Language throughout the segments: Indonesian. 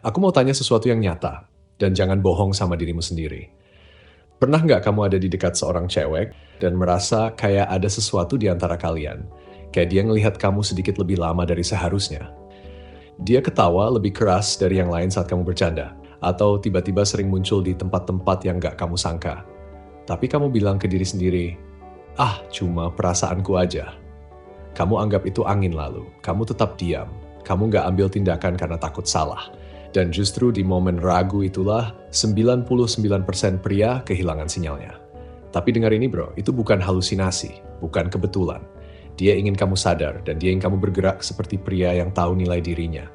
Aku mau tanya sesuatu yang nyata, dan jangan bohong sama dirimu sendiri. Pernah nggak kamu ada di dekat seorang cewek dan merasa kayak ada sesuatu di antara kalian? Kayak dia ngelihat kamu sedikit lebih lama dari seharusnya. Dia ketawa lebih keras dari yang lain saat kamu bercanda, atau tiba-tiba sering muncul di tempat-tempat yang nggak kamu sangka. Tapi kamu bilang ke diri sendiri, ah cuma perasaanku aja. Kamu anggap itu angin lalu, kamu tetap diam. Kamu nggak ambil tindakan karena takut salah. Dan justru di momen ragu itulah 99% pria kehilangan sinyalnya. Tapi dengar ini bro, itu bukan halusinasi, bukan kebetulan. Dia ingin kamu sadar dan dia ingin kamu bergerak seperti pria yang tahu nilai dirinya.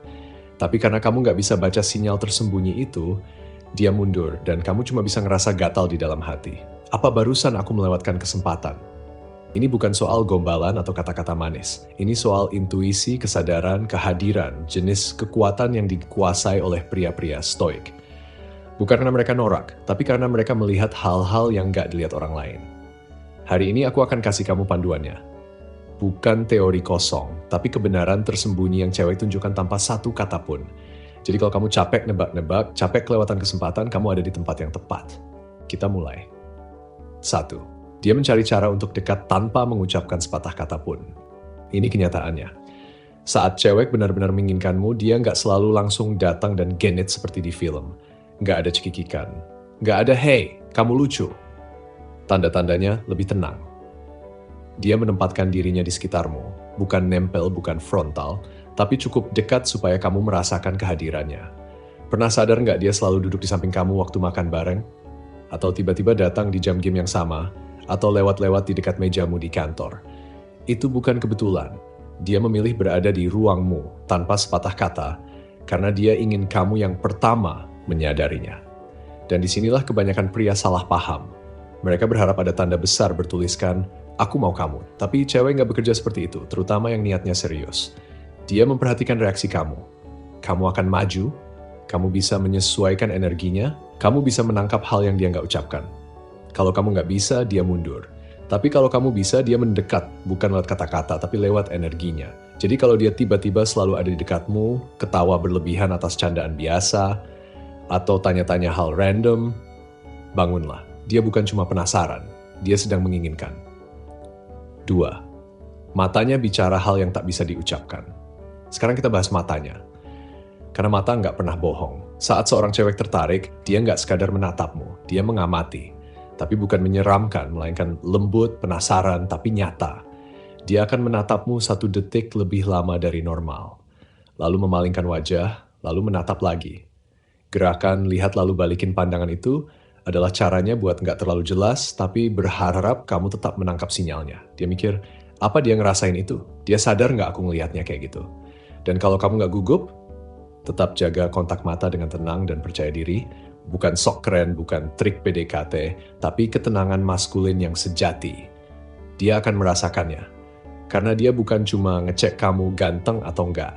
Tapi karena kamu nggak bisa baca sinyal tersembunyi itu, dia mundur dan kamu cuma bisa ngerasa gatal di dalam hati. Apa barusan aku melewatkan kesempatan? Ini bukan soal gombalan atau kata-kata manis. Ini soal intuisi, kesadaran, kehadiran, jenis kekuatan yang dikuasai oleh pria-pria stoik. Bukan karena mereka norak, tapi karena mereka melihat hal-hal yang nggak dilihat orang lain. Hari ini aku akan kasih kamu panduannya. Bukan teori kosong, tapi kebenaran tersembunyi yang cewek tunjukkan tanpa satu kata pun. Jadi kalau kamu capek nebak-nebak, capek kelewatan kesempatan, kamu ada di tempat yang tepat. Kita mulai. 1. Dia mencari cara untuk dekat tanpa mengucapkan sepatah kata pun. Ini kenyataannya. Saat cewek benar-benar menginginkanmu, dia nggak selalu langsung datang dan genit seperti di film. Nggak ada cekikikan. Nggak ada, hey, kamu lucu. Tanda-tandanya lebih tenang. Dia menempatkan dirinya di sekitarmu, bukan nempel, bukan frontal, tapi cukup dekat supaya kamu merasakan kehadirannya. Pernah sadar nggak dia selalu duduk di samping kamu waktu makan bareng? Atau tiba-tiba datang di jam game yang sama? Atau lewat-lewat di dekat mejamu di kantor? Itu bukan kebetulan. Dia memilih berada di ruangmu tanpa sepatah kata, karena dia ingin kamu yang pertama menyadarinya. Dan disinilah kebanyakan pria salah paham. Mereka berharap ada tanda besar bertuliskan, aku mau kamu. Tapi cewek nggak bekerja seperti itu, terutama yang niatnya serius. Dia memperhatikan reaksi kamu. Kamu akan maju, kamu bisa menyesuaikan energinya, kamu bisa menangkap hal yang dia nggak ucapkan. Kalau kamu nggak bisa, dia mundur. Tapi kalau kamu bisa, dia mendekat, bukan lewat kata-kata, tapi lewat energinya. Jadi kalau dia tiba-tiba selalu ada di dekatmu, ketawa berlebihan atas candaan biasa, atau tanya-tanya hal random, bangunlah. Dia bukan cuma penasaran, dia sedang menginginkan. 2. Matanya bicara hal yang tak bisa diucapkan. Sekarang kita bahas matanya. Karena mata nggak pernah bohong. Saat seorang cewek tertarik, dia nggak sekadar menatapmu, dia mengamati. Tapi bukan menyeramkan, melainkan lembut, penasaran, tapi nyata. Dia akan menatapmu 1 detik lebih lama dari normal. Lalu memalingkan wajah, lalu menatap lagi. Gerakan lihat lalu balikin pandangan itu adalah caranya buat nggak terlalu jelas, tapi berharap kamu tetap menangkap sinyalnya. Dia mikir, apa dia ngerasain itu? Dia sadar nggak aku ngelihatnya kayak gitu? Dan kalau kamu nggak gugup, tetap jaga kontak mata dengan tenang dan percaya diri. Bukan sok keren, bukan trik PDKT, tapi ketenangan maskulin yang sejati. Dia akan merasakannya. Karena dia bukan cuma ngecek kamu ganteng atau enggak.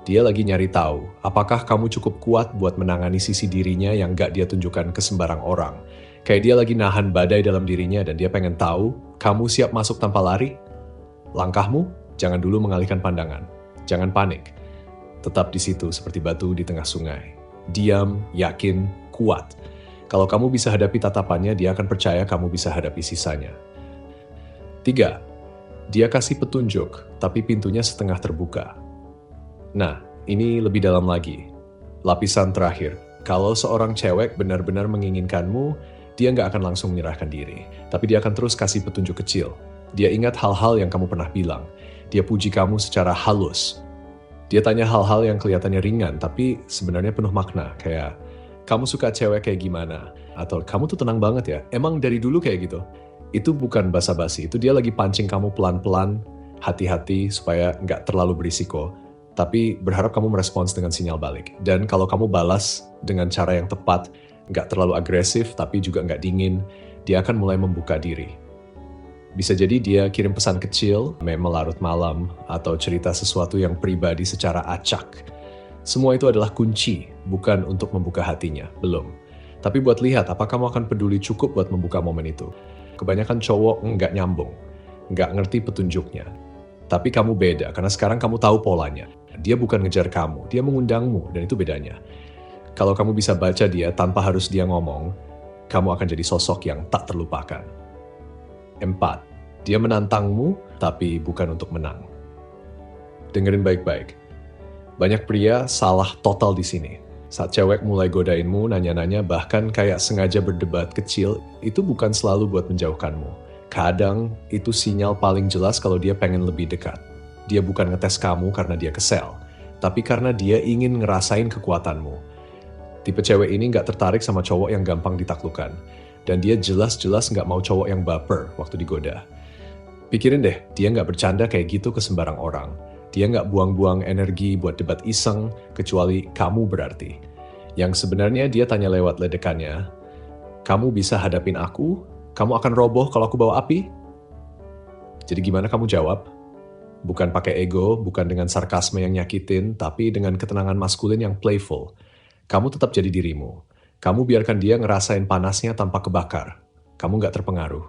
Dia lagi nyari tahu, apakah kamu cukup kuat buat menangani sisi dirinya yang enggak dia tunjukkan ke sembarang orang. Kayak dia lagi nahan badai dalam dirinya dan dia pengen tahu, kamu siap masuk tanpa lari? Langkahmu, jangan dulu mengalihkan pandangan. Jangan panik. Tetap di situ seperti batu di tengah sungai. Diam, yakin, kuat. Kalau kamu bisa hadapi tatapannya, dia akan percaya kamu bisa hadapi sisanya. 3. Dia kasih petunjuk, tapi pintunya setengah terbuka. Nah, ini lebih dalam lagi. Lapisan terakhir. Kalau seorang cewek benar-benar menginginkanmu, dia nggak akan langsung menyerahkan diri. Tapi dia akan terus kasih petunjuk kecil. Dia ingat hal-hal yang kamu pernah bilang. Dia puji kamu secara halus. Dia tanya hal-hal yang kelihatannya ringan, tapi sebenarnya penuh makna. Kayak, kamu suka cewek kayak gimana? Atau, kamu tuh tenang banget ya? Emang dari dulu kayak gitu? Itu bukan basa-basi. Itu dia lagi pancing kamu pelan-pelan, hati-hati, supaya nggak terlalu berisiko. Tapi berharap kamu merespons dengan sinyal balik. Dan kalau kamu balas dengan cara yang tepat, nggak terlalu agresif, tapi juga nggak dingin, dia akan mulai membuka diri. Bisa jadi dia kirim pesan kecil, meme larut malam, atau cerita sesuatu yang pribadi secara acak. Semua itu adalah kunci, bukan untuk membuka hatinya, belum. Tapi buat lihat, apa kamu akan peduli cukup buat membuka momen itu. Kebanyakan cowok nggak nyambung, nggak ngerti petunjuknya. Tapi kamu beda, karena sekarang kamu tahu polanya. Dia bukan ngejar kamu, dia mengundangmu, dan itu bedanya. Kalau kamu bisa baca dia tanpa harus dia ngomong, kamu akan jadi sosok yang tak terlupakan. 4. Dia menantangmu, tapi bukan untuk menang. Dengerin baik-baik. Banyak pria salah total di sini. Saat cewek mulai godainmu, nanya-nanya, bahkan kayak sengaja berdebat kecil, itu bukan selalu buat menjauhkanmu. Kadang itu sinyal paling jelas kalau dia pengen lebih dekat. Dia bukan ngetes kamu karena dia kesel, tapi karena dia ingin ngerasain kekuatanmu. Tipe cewek ini nggak tertarik sama cowok yang gampang ditaklukkan, dan dia jelas-jelas nggak mau cowok yang baper waktu digoda. Pikirin deh, dia nggak bercanda kayak gitu ke sembarang orang. Dia nggak buang-buang energi buat debat iseng, kecuali kamu berarti. Yang sebenarnya dia tanya lewat ledekannya, kamu bisa hadapin aku? Kamu akan roboh kalau aku bawa api? Jadi gimana kamu jawab? Bukan pakai ego, bukan dengan sarkasme yang nyakitin, tapi dengan ketenangan maskulin yang playful. Kamu tetap jadi dirimu. Kamu biarkan dia ngerasain panasnya tanpa kebakar. Kamu nggak terpengaruh.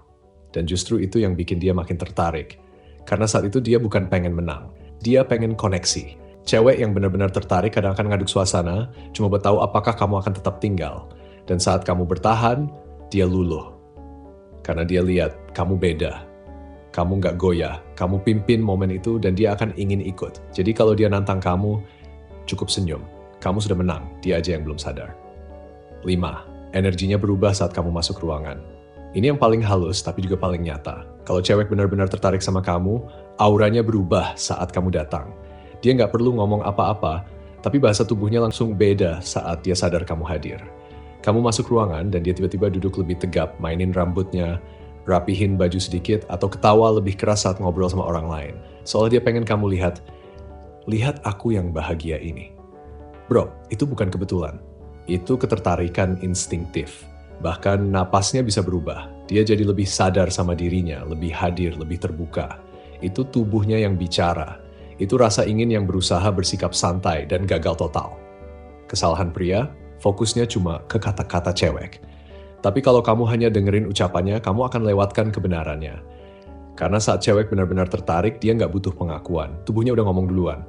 Dan justru itu yang bikin dia makin tertarik. Karena saat itu dia bukan pengen menang. Dia pengen koneksi. Cewek yang benar-benar tertarik kadang akan ngaduk suasana, cuma buat tahu apakah kamu akan tetap tinggal. Dan saat kamu bertahan, dia luluh. Karena dia lihat, kamu beda. Kamu nggak goyah, kamu pimpin momen itu dan dia akan ingin ikut. Jadi kalau dia nantang kamu, cukup senyum. Kamu sudah menang, dia aja yang belum sadar. 5. Energinya berubah saat kamu masuk ruangan. Ini yang paling halus tapi juga paling nyata. Kalau cewek benar-benar tertarik sama kamu, auranya berubah saat kamu datang. Dia nggak perlu ngomong apa-apa, tapi bahasa tubuhnya langsung beda saat dia sadar kamu hadir. Kamu masuk ruangan dan dia tiba-tiba duduk lebih tegap, mainin rambutnya, rapihin baju sedikit, atau ketawa lebih keras saat ngobrol sama orang lain. Soalnya dia pengen kamu lihat aku yang bahagia ini. Bro, itu bukan kebetulan. Itu ketertarikan instinktif. Bahkan napasnya bisa berubah. Dia jadi lebih sadar sama dirinya, lebih hadir, lebih terbuka. Itu tubuhnya yang bicara. Itu rasa ingin yang berusaha bersikap santai dan gagal total. Kesalahan pria, fokusnya cuma ke kata-kata cewek. Tapi kalau kamu hanya dengerin ucapannya, kamu akan lewatkan kebenarannya. Karena saat cewek benar-benar tertarik, dia nggak butuh pengakuan. Tubuhnya udah ngomong duluan.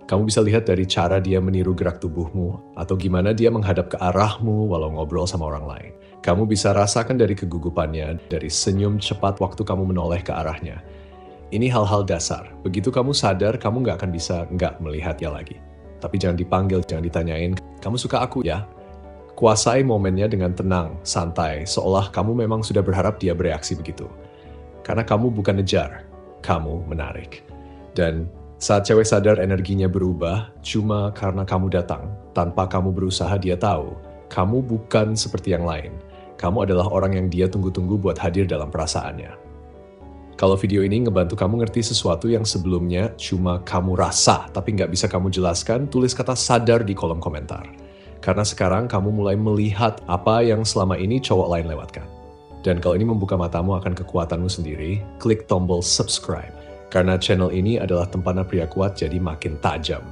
Kamu bisa lihat dari cara dia meniru gerak tubuhmu, atau gimana dia menghadap ke arahmu walau ngobrol sama orang lain. Kamu bisa rasakan dari kegugupannya, dari senyum cepat waktu kamu menoleh ke arahnya. Ini hal-hal dasar. Begitu kamu sadar, kamu nggak akan bisa nggak melihatnya lagi. Tapi jangan dipanggil, jangan ditanyain, kamu suka aku ya? Kuasai momennya dengan tenang, santai, seolah kamu memang sudah berharap dia bereaksi begitu. Karena kamu bukan ngejar, kamu menarik. Dan saat cewek sadar energinya berubah, cuma karena kamu datang. Tanpa kamu berusaha, dia tahu. Kamu bukan seperti yang lain. Kamu adalah orang yang dia tunggu-tunggu buat hadir dalam perasaannya. Kalau video ini ngebantu kamu ngerti sesuatu yang sebelumnya cuma kamu rasa, tapi nggak bisa kamu jelaskan, tulis kata sadar di kolom komentar. Karena sekarang kamu mulai melihat apa yang selama ini cowok lain lewatkan. Dan kalau ini membuka matamu akan kekuatanmu sendiri, klik tombol subscribe. Karena channel ini adalah tempatnya pria kuat, jadi makin tajam.